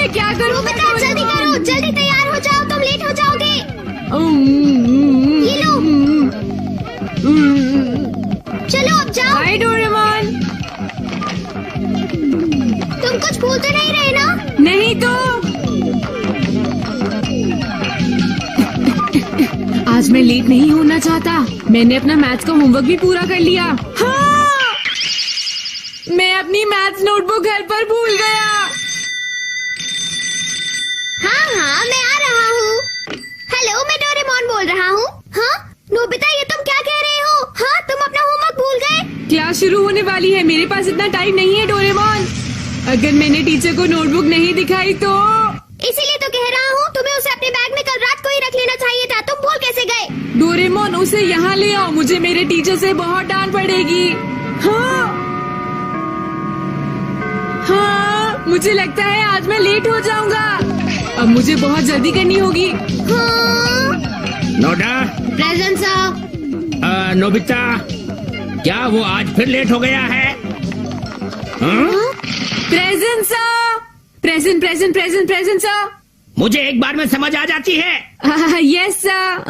मैं क्या करूँ? बेटा जल्दी करो, जल्दी तैयार हो जाओ, तुम लेट हो जाओगे। ये लो, चलो अब जाओ। Hi Doraemon. तुम कुछ भूल तो नहीं रहे ना? नहीं तो। आज मैं लेट नहीं होना चाहता। मैंने अपना मैथ्स का होमवर्क भी पूरा कर लिया। हाँ! मैं अपनी मैथ्स नोटबुक घर पर भूल गया। हाँ, मैं आ रहा हूँ। हेलो, मैं डोरेमोन बोल रहा हूँ। हाँ नोबिता, ये तुम क्या कह रहे हो? हाँ, तुम अपना होमवर्क भूल गए? क्लास शुरू होने वाली है, मेरे पास इतना टाइम नहीं है डोरेमोन। अगर मैंने टीचर को नोटबुक नहीं दिखाई तो? इसीलिए तो कह रहा हूँ, तुम्हें उसे अपने बैग में कल रात को ही रख लेना चाहिए था। तुम भूल कैसे गए? डोरेमोन, उसे यहाँ ले आओ, मुझे मेरे टीचर से बहुत डांट पड़ेगी। हाँ, मुझे लगता है आज मैं लेट हो जाऊंगा। अब मुझे बहुत जल्दी करनी होगी। हाँ? नोडा। Present sir. नोबिता, क्या वो आज फिर लेट हो गया है? Present sir. Present present present present sir. मुझे एक बार में समझ आ जाती है। Yes sir.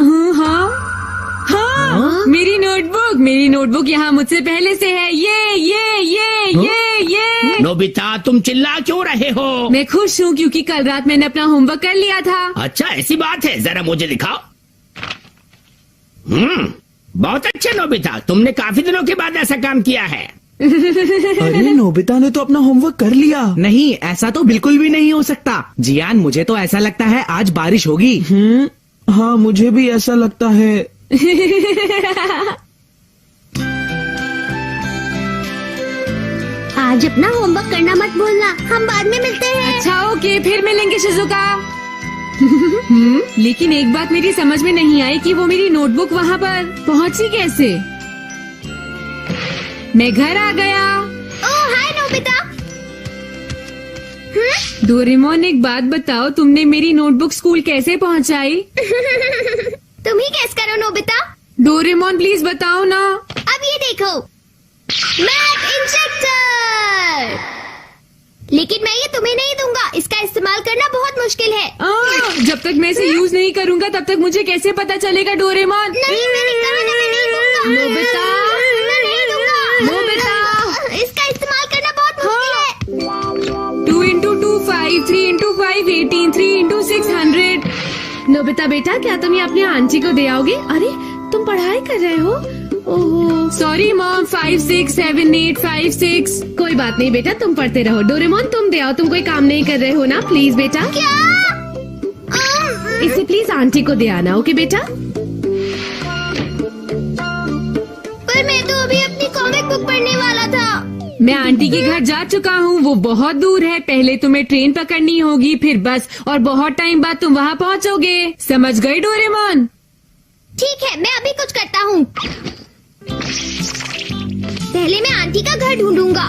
हाँ, मेरी नोटबुक यहाँ मुझसे पहले से है। ये। नोबिता, तुम चिल्ला क्यों रहे हो? मैं खुश हूँ क्योंकि कल रात मैंने अपना होमवर्क कर लिया था। अच्छा, ऐसी बात है, जरा मुझे दिखाओ। बहुत अच्छे नोबिता, तुमने काफी दिनों के बाद ऐसा काम किया है। अरे नोबिता ने तो अपना होमवर्क कर लिया। नहीं, ऐसा तो बिल्कुल भी नहीं हो सकता। जियान, मुझे तो ऐसा लगता है आज बारिश होगी। हाँ, मुझे भी ऐसा लगता है। आज अपना होमवर्क करना मत भूलना, हम बाद में मिलते हैं। अच्छा ओके, फिर मिलेंगे शिजुका। लेकिन एक बात मेरी समझ में नहीं आई कि वो मेरी नोटबुक वहाँ पर पहुँची कैसे। मैं घर आ गया। ओह हाय नोबिता। डोरेमोन, एक बात बताओ, तुमने मेरी नोटबुक स्कूल कैसे पहुँचाई? तुम ही गेस करो नोबिता। डोरेमोन प्लीज बताओ ना। अब ये देखो, मैथ इंजेक्टर। लेकिन मैं ये तुम्हें नहीं दूंगा, इसका इस्तेमाल करना बहुत मुश्किल है। जब तक मैं इसे यूज नहीं करूंगा तब तक मुझे कैसे पता चलेगा डोरेमोन? नहीं, मेरी कसम, मैं नहीं दूंगा। नोबिता, मैं नहीं दूंगा। नोबिता, इसका इस्तेमाल करना बहुत मुश्किल है। 2 into 2 5, 3 into 5 18, 3 into 6 100। नोबिता बेटा, क्या तुम ये अपनी आंटी को दे आओगे? अरे तुम पढ़ाई कर रहे हो? Oh sorry mom. 5 6 7 8 5 6। कोई बात नहीं बेटा, तुम पढ़ते रहो। डोरेमोन तुम दे आओ, तुम कोई काम नहीं कर रहे हो ना? प्लीज बेटा। क्या? इसे प्लीज आंटी को दे आना, ओके बेटा? पर मैं तो अभी अपनी कॉमिक बुक पढ़ने वाला था। मैं आंटी के घर जा चुका हूँ, वो बहुत दूर है। पहले तुम्हें ट्रेन पकड़नी होगी, फिर बस, और बहुत टाइम बाद तुम वहाँ पहुँचोगे। समझ गए डोरेमोन? ठीक है, मैं अभी कुछ करता हूँ। पहले मैं आंटी का घर ढूंढूंगा।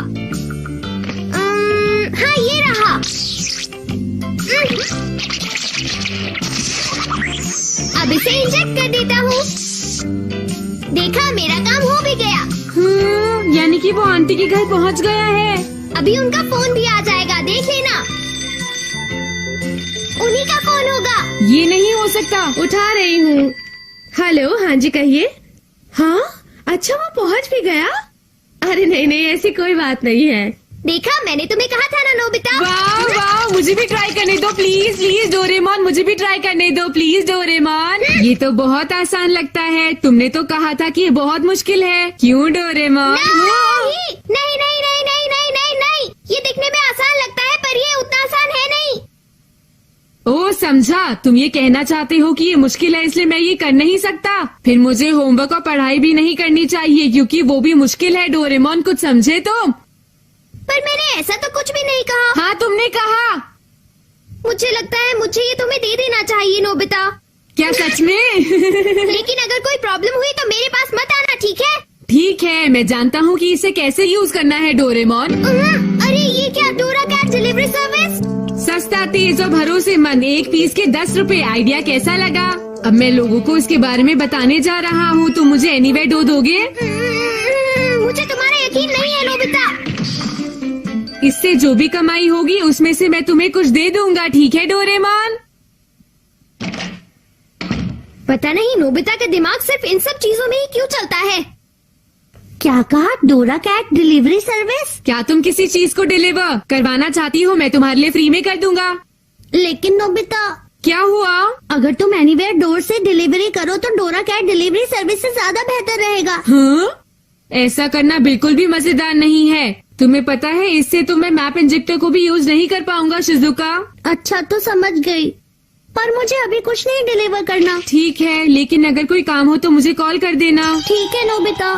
हाँ, ये रहा। अब इसे इंजेक्ट कर देता हूँ। देखा, मेरा काम हो भी गया। यानी कि वो आंटी के घर पहुँच गया है। अभी उनका फोन भी आ जाएगा, देख लेना। उन्हीं का फोन होगा। ये नहीं हो सकता। उठा रही हूँ। हेलो, हाँ जी कहिए। हाँ, अच्छा वो पहुँच भी गया? अरे नहीं, ऐसी कोई बात नहीं है। देखा, मैंने तुम्हें कहा था ना नोबिता। वाह, मुझे भी ट्राई करने दो प्लीज डोरेमोन, मुझे भी ट्राई करने दो प्लीज डोरेमोन। ये तो बहुत आसान लगता है, तुमने तो कहा था कि ये बहुत मुश्किल है। क्यों डोरेमोन? नहीं, ये दिखने में आसान लगता है, पर ये उतना आसान है नहीं। ओ समझा, तुम ये कहना चाहते हो कि ये मुश्किल है इसलिए मैं ये कर नहीं सकता। फिर मुझे होमवर्क और पढ़ाई भी नहीं करनी चाहिए क्योंकि वो भी मुश्किल है। डोरेमोन कुछ समझे तुम? पर मैंने ऐसा तो कुछ भी नहीं कहा। हाँ तुमने कहा। मुझे लगता है मुझे ये तुम्हें दे देना चाहिए नोबिता। क्या सच में? लेकिन अगर कोई प्रॉब्लम हुई तो मेरे पास मत आना, ठीक है? ठीक है, मैं जानता हूँ कि इसे कैसे यूज करना है डोरेमोन। अरे ये क्या, डोरा कैट डिलीवरी सर्विस? सस्ता, तेज और भरोसेमंद, 1 पीस के 10 रुपए। आइडिया कैसा लगा? अब मैं लोगों को इसके बारे में बताने जा रहा हूँ, तुम मुझे एनीवे दोगे? मुझे तुम्हारा यकीन नहीं है नोबिता। इससे जो भी कमाई होगी उसमें से मैं तुम्हें कुछ दे दूंगा, ठीक है डोरेमोन? पता नहीं नोबिता का दिमाग सिर्फ इन सब चीजों में ही क्यों चलता है। क्या कहा? डोरा कैट डिलीवरी सर्विस? क्या तुम किसी चीज को डिलीवर करवाना चाहती हो? मैं तुम्हारे लिए फ्री में कर दूंगा। लेकिन नोबिता, क्या हुआ? अगर तुम एनीवेयर डोर से डिलीवरी करो तो डोरा कैट डिलीवरी सर्विस से ज्यादा बेहतर रहेगा। हाँ? ऐसा करना बिल्कुल भी मजेदार नहीं है। तुम्हें पता है इससे तो मैं मैप इंजेक्टर को भी यूज नहीं कर पाऊंगा शिजुका। अच्छा तो समझ गई, पर मुझे अभी कुछ नहीं डिलीवर करना। ठीक है, लेकिन अगर कोई काम हो तो मुझे कॉल कर देना। ठीक है नोबिता।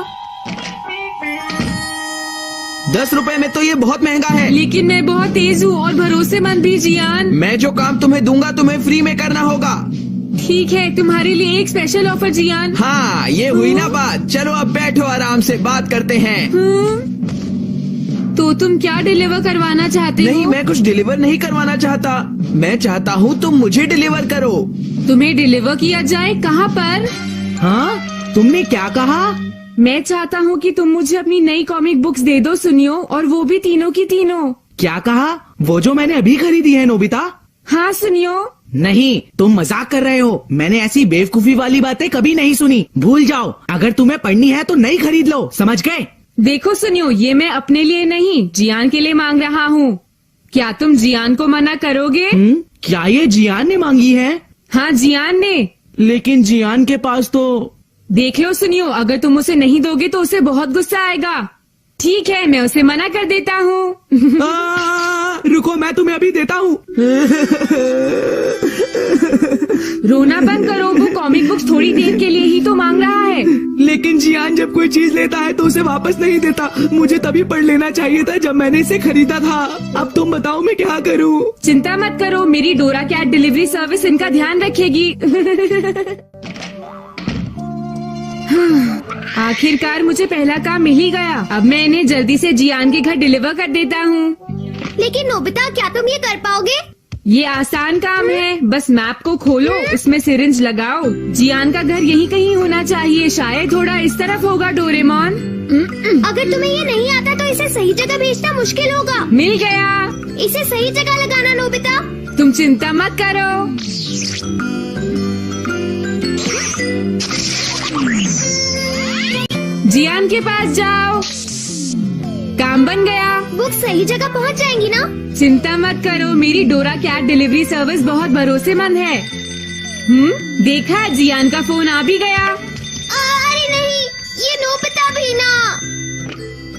10 रुपए में तो ये बहुत महंगा है। लेकिन मैं बहुत तेज हूँ और भरोसेमंद भी जियान। मैं जो काम तुम्हें दूंगा तुम्हें फ्री में करना होगा। ठीक है, तुम्हारे लिए एक स्पेशल ऑफर जियान। हाँ, ये हुई ना बात। चलो अब बैठो, आराम से बात करते हैं। तो तुम क्या डिलीवर करवाना चाहते नहीं, हो? मैं कुछ डिलीवर नहीं करवाना चाहता। मैं चाहता हूँ तुम मुझे डिलीवर करो। तुम्हें डिलीवर किया जाए? कहाँ पर? हाँ, तुमने क्या कहा? मैं चाहता हूँ कि तुम मुझे अपनी नई कॉमिक बुक्स दे दो सुनियो, और वो भी तीनों की तीनों। क्या कहा? वो जो मैंने अभी खरीदी है नोबिता? हाँ सुनियो। नहीं, तुम मजाक कर रहे हो। मैंने ऐसी बेवकूफी वाली बातें कभी नहीं सुनी। भूल जाओ। अगर तुम्हें पढ़नी है तो नई खरीद लो, समझ गए? देखो सुनियो, ये मैं अपने लिए नहीं जियान के लिए मांग रहा हूँ। क्या तुम जियान को मना करोगे? क्या ये जियान ने मांगी है? हाँ जियान ने। लेकिन जियान के पास तो। देख लो सुनियो, अगर तुम उसे नहीं दोगे तो उसे बहुत गुस्सा आएगा। ठीक है, मैं उसे मना कर देता हूँ। रुको, मैं तुम्हें अभी देता हूँ। रोना बंद करो, वो कॉमिक बुक्स थोड़ी देर के लिए ही तो मांग रहा है। लेकिन जियान जब कोई चीज लेता है तो उसे वापस नहीं देता। मुझे तभी पढ़ लेना चाहिए था जब मैंने इसे खरीदा था। अब तुम बताओ मैं क्या करूँ? चिंता मत करो, मेरी डोरा कैट डिलीवरी सर्विस इनका ध्यान रखेगी। आखिरकार मुझे पहला काम मिल ही गया। अब मैं इन्हें जल्दी से जियान के घर डिलीवर कर देता हूँ। लेकिन नोबिता, क्या तुम ये कर पाओगे? ये आसान काम है, बस मैप को खोलो, उसमें सिरिंज लगाओ। जियान का घर यहीं कहीं होना चाहिए, शायद थोड़ा इस तरफ होगा डोरेमोन। अगर तुम्हें ये नहीं आता तो इसे सही जगह भेजना मुश्किल होगा। मिल गया। इसे सही जगह लगाना नोबिता। तुम चिंता मत करो। जियान के पास जाओ। काम बन गया। बुक सही जगह पहुंच जाएंगी ना? चिंता मत करो, मेरी डोरा कैट डिलीवरी सर्विस बहुत भरोसेमंद है। देखा, जियान का फोन आ भी गया। अरे नहीं, ये नोबिता भी ना।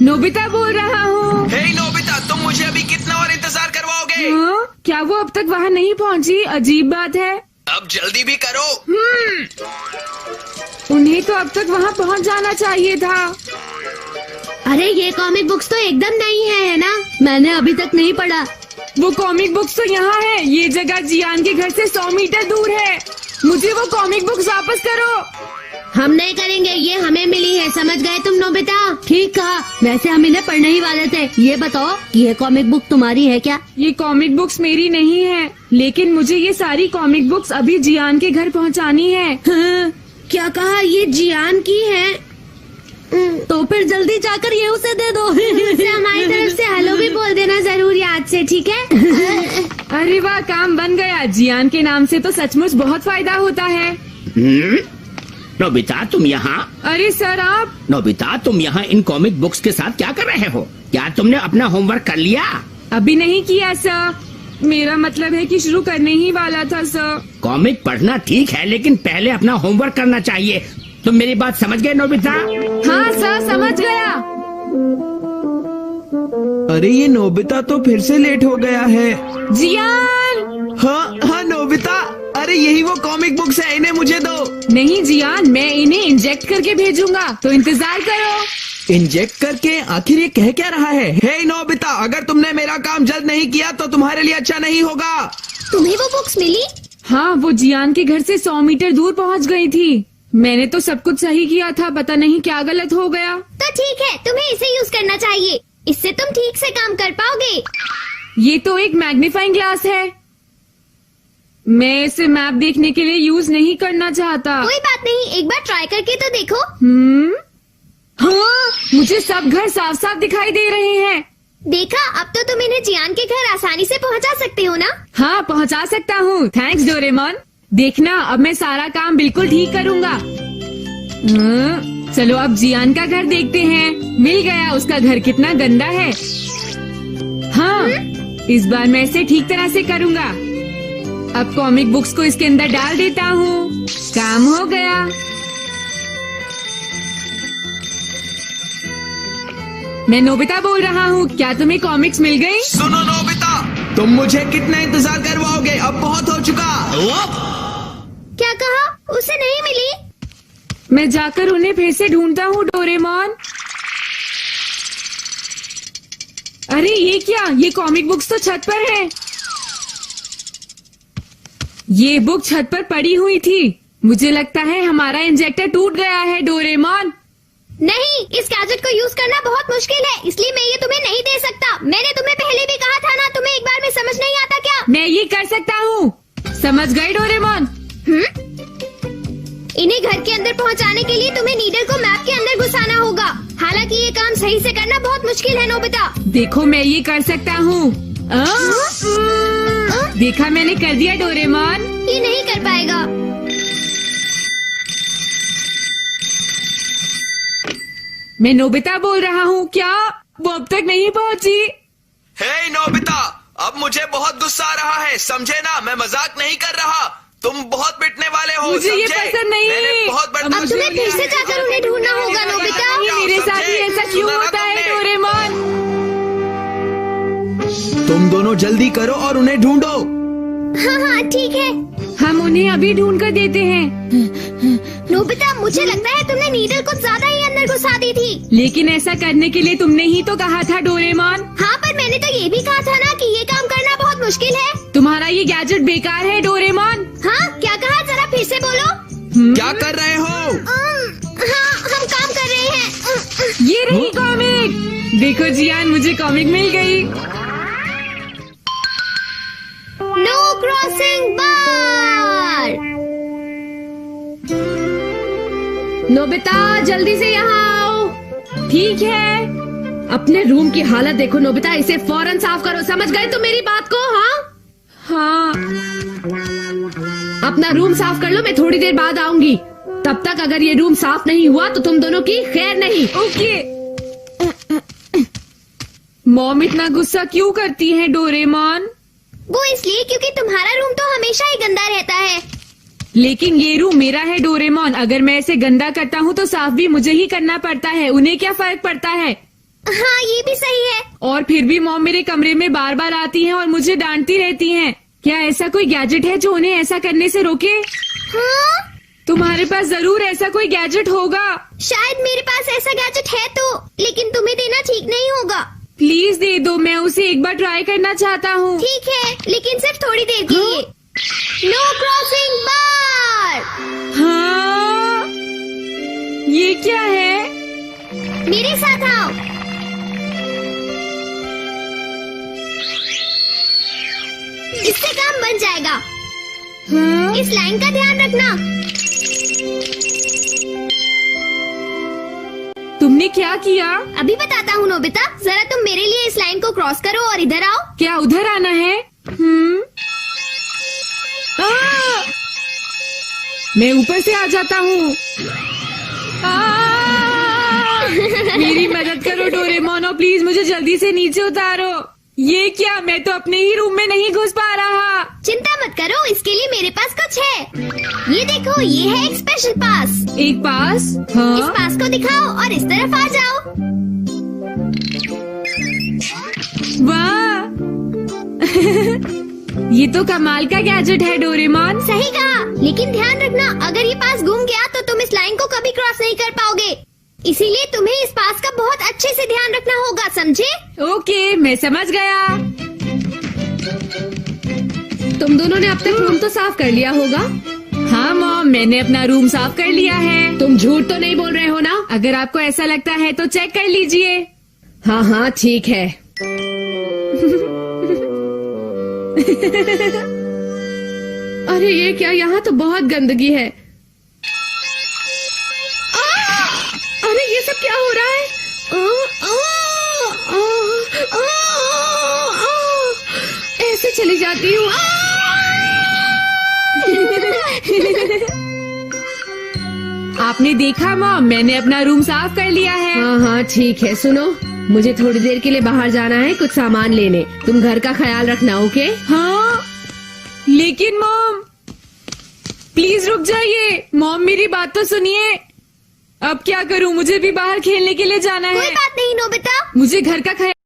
नोबिता बोल रहा हूँ। हे नोबिता, तुम मुझे अभी कितना और इंतजार करवाओगे? क्या वो अब तक वहाँ नहीं पहुँची? अजीब बात है। अब जल्दी भी करो। उन्हें तो अब तक वहाँ पहुँच जाना चाहिए था। अरे ये कॉमिक बुक्स तो एकदम नहीं है ना? मैंने अभी तक नहीं पढ़ा। वो कॉमिक बुक्स तो यहाँ है। ये जगह जियान के घर से 100 मीटर दूर है। मुझे वो कॉमिक बुक्स वापस करो। हम नहीं करेंगे, ये हमें मिली है, समझ गए तुम नोबिता? ठीक कहा। वैसे हम इन्हें पढ़ने ही वाले थे। ये बताओ, ये कॉमिक बुक तुम्हारी है क्या? ये कॉमिक बुक्स मेरी नहीं है, लेकिन मुझे ये सारी कॉमिक बुक्स अभी जियान के घर पहुँचानी है। क्या कहा? ये जियान की है? तो फिर जल्दी जाकर ये उसे दे दो। उसे हमारी तरफ से हेलो भी बोल देना जरूर याद से, ठीक है? अरे वाह, काम बन गया। जियान के नाम से तो सचमुच बहुत फायदा होता है। नोबिता, तुम यहाँ? अरे सर आप? नोबिता, तुम यहाँ इन कॉमिक बुक्स के साथ क्या कर रहे हो? क्या तुमने अपना होमवर्क कर लिया? अभी नहीं किया सर। मेरा मतलब है कि शुरू करने ही वाला था सर। कॉमिक पढ़ना ठीक है, लेकिन पहले अपना होमवर्क करना चाहिए। तुम मेरी बात समझ गए नोबिता? हाँ सर, समझ गया। अरे ये नोबिता तो फिर से लेट हो गया है। जियान! हाँ नोबिता, अरे यही वो कॉमिक बुक्स है, इन्हें मुझे दो। नहीं जियान, मैं इन्हें इंजेक्ट करके भेजूंगा, तो इंतजार करो। इंजेक्ट करके? आखिर ये कह क्या रहा है? हे नोबिता, अगर तुमने मेरा काम जल्द नहीं किया तो तुम्हारे लिए अच्छा नहीं होगा। तुम्हें वो बुक्स मिली? हाँ, वो जियान के घर से 100 मीटर दूर पहुँच गई थी। मैंने तो सब कुछ सही किया था, पता नहीं क्या गलत हो गया। तो ठीक है, तुम्हें इसे यूज करना चाहिए। इससे तुम ठीक से काम कर पाओगे। ये तो एक मैग्नीफाइंग ग्लास है। मैं इसे मैप देखने के लिए यूज नहीं करना चाहता। कोई बात नहीं, एक बार ट्राई करके तो देखो। हाँ, मुझे सब घर साफ साफ दिखाई दे रहे हैं। देखा, अब तो तुम इन्हें जियान के घर आसानी से पहुंचा सकते हो ना? हाँ पहुंचा सकता हूँ। Thanks Doraemon. देखना अब मैं सारा काम बिल्कुल ठीक करूँगा। चलो अब जियान का घर देखते हैं। मिल गया, उसका घर कितना गंदा है। हाँ इस बार मैं इसे ठीक तरह से करूँगा। अब कॉमिक बुक्स को इसके अंदर डाल देता हूँ। काम हो गया। मैं नोबिता बोल रहा हूँ, क्या तुम्हें कॉमिक्स मिल गई? सुनो नोबिता, तुम मुझे कितना इंतजार करवाओगे? अब बहुत हो चुका। क्या कहा? उसे नहीं मिली? मैं जाकर उन्हें फिर से ढूंढता हूँ डोरेमोन। अरे ये क्या? ये कॉमिक बुक्स तो छत पर है। ये बुक छत पर पड़ी हुई थी। मुझे लगता है हमारा इंजेक्टर टूट गया है डोरेमोन। नहीं, इस गैजेट को यूज करना बहुत मुश्किल है, इसलिए मैं ये तुम्हें नहीं दे सकता। मैंने तुम्हें पहले भी कहा था ना, तुम्हें एक बार में समझ नहीं आता क्या? मैं ये कर सकता हूँ। समझ गए डोरेमोन? इन्हें घर के अंदर पहुंचाने के लिए तुम्हें नीडल को मैप के अंदर घुसाना होगा। हालांकि ये काम सही से करना बहुत मुश्किल है नोबिता। देखो मैं ये कर सकता हूँ। देखा, मैंने कर दिया डोरेमोन। ये नहीं कर पाएगा। मैं नोबिता बोल रहा हूँ, क्या वो अब तक नहीं पहुँची? हे नोबिता, अब मुझे बहुत गुस्सा आ रहा है, समझे ना? मैं मजाक नहीं कर रहा। तुम बहुत पिटने वाले हो, मुझे ये समझे? पसंद नहीं। मैंने बहुत अब बड़ा अब तुम्हें फिर से जाकर उन्हें ढूंढना होगा नोबिता। मेरे साथ ही ऐसा क्यों होता है डोरेमोन? तुम दोनों जल्दी करो और उन्हें ढूंढो। हाँ हाँ ठीक है। हम उन्हें अभी ढूंढ कर देते हैं। नोबिता, मुझे लगता है तुमने नीडल कुछ ज्यादा ही अंदर घुसा दी थी। लेकिन ऐसा करने के लिए तुमने ही तो कहा था डोरेमोन। हाँ, पर मैंने तो ये भी कहा था ना कि ये काम करना बहुत मुश्किल है। तुम्हारा ये गैजेट बेकार है डोरेमोन। हाँ, क्या कहा? जरा फिर से बोलो। क्या कर रहे हो? हाँ, हम काम कर रहे हैं। ये रही कॉमिक। देखो जियान, मुझे कॉमिक मिल गई। नो क्रॉसिंग बार। नोबिता जल्दी से यहाँ आओ। ठीक है। अपने रूम की हालत देखो नोबिता, इसे फौरन साफ करो। समझ गए तुम मेरी बात को? हाँ। अपना रूम साफ कर लो, मैं थोड़ी देर बाद आऊंगी। तब तक अगर ये रूम साफ नहीं हुआ तो तुम दोनों की खैर नहीं। ओके। मॉम इतना गुस्सा क्यों करती है डोरेमोन? वो इसलिए क्योंकि तुम्हारा रूम तो हमेशा ही गंदा रहता है। लेकिन ये रूम मेरा है डोरेमोन। अगर मैं इसे गंदा करता हूँ तो साफ भी मुझे ही करना पड़ता है। उन्हें क्या फर्क पड़ता है? हाँ, ये भी सही है। और फिर भी मॉम मेरे कमरे में बार बार आती हैं और मुझे डांटती रहती हैं। क्या ऐसा कोई गैजेट है जो उन्हें ऐसा करने से रोके? हाँ? तुम्हारे पास जरूर ऐसा कोई गैजेट होगा। शायद मेरे पास ऐसा गैजेट है तो, लेकिन तुम्हें देना ठीक नहीं होगा। प्लीज दे दो, मैं उसे एक बार ट्राई करना चाहता हूँ। ठीक है, लेकिन सिर्फ थोड़ी देर के लिए। नो क्रॉसिंग बार। हाँ, ये क्या है? मेरे साथ आओ। इससे काम बन जाएगा। हाँ? इस लाइन का ध्यान रखना। तुमने क्या किया? अभी बताता हूँ नोबिता, जरा तुम मेरे लिए इस लाइन को क्रॉस करो और इधर आओ। क्या उधर आना है? मैं ऊपर से आ जाता हूँ। मेरी मदद करो डोरेमोन, और प्लीज मुझे जल्दी से नीचे उतारो। ये क्या? मैं तो अपने ही रूम में नहीं घुस पा रहा। चिंता मत करो, इसके लिए मेरे पास कुछ है। ये देखो, ये है एक स्पेशल पास। एक पास? इस हाँ? पास को दिखाओ और इस तरफ आ जाओ। वाह! ये तो कमाल का गैजेट है डोरेमोन। सही कहा, लेकिन ध्यान रखना, अगर ये पास गुम गया तो तुम इस लाइन को कभी क्रॉस नहीं कर पाओगे। इसीलिए तुम्हें इस पास का बहुत अच्छे से ध्यान रखना होगा, समझे? ओके, मैं समझ गया। तुम दोनों ने अब तक रूम तो साफ कर लिया होगा? हाँ मॉम, मैंने अपना रूम साफ कर लिया है। तुम झूठ तो नहीं बोल रहे हो ना? अगर आपको ऐसा लगता है तो चेक कर लीजिए। हाँ हाँ ठीक है। अरे ये क्या? यहाँ तो बहुत गंदगी है। अरे ये सब क्या हो रहा है? चली जाती हूँ। आपने देखा मॉम, मैंने अपना रूम साफ कर लिया है। हाँ हाँ ठीक है। सुनो, मुझे थोड़ी देर के लिए बाहर जाना है कुछ सामान लेने। तुम घर का ख्याल रखना, ओके? हाँ, लेकिन मॉम प्लीज रुक जाइए। मॉम मेरी बात तो सुनिए। अब क्या करूँ, मुझे भी बाहर खेलने के लिए जाना है। कोई बात नहीं नोबिता। मुझे घर का ख्याल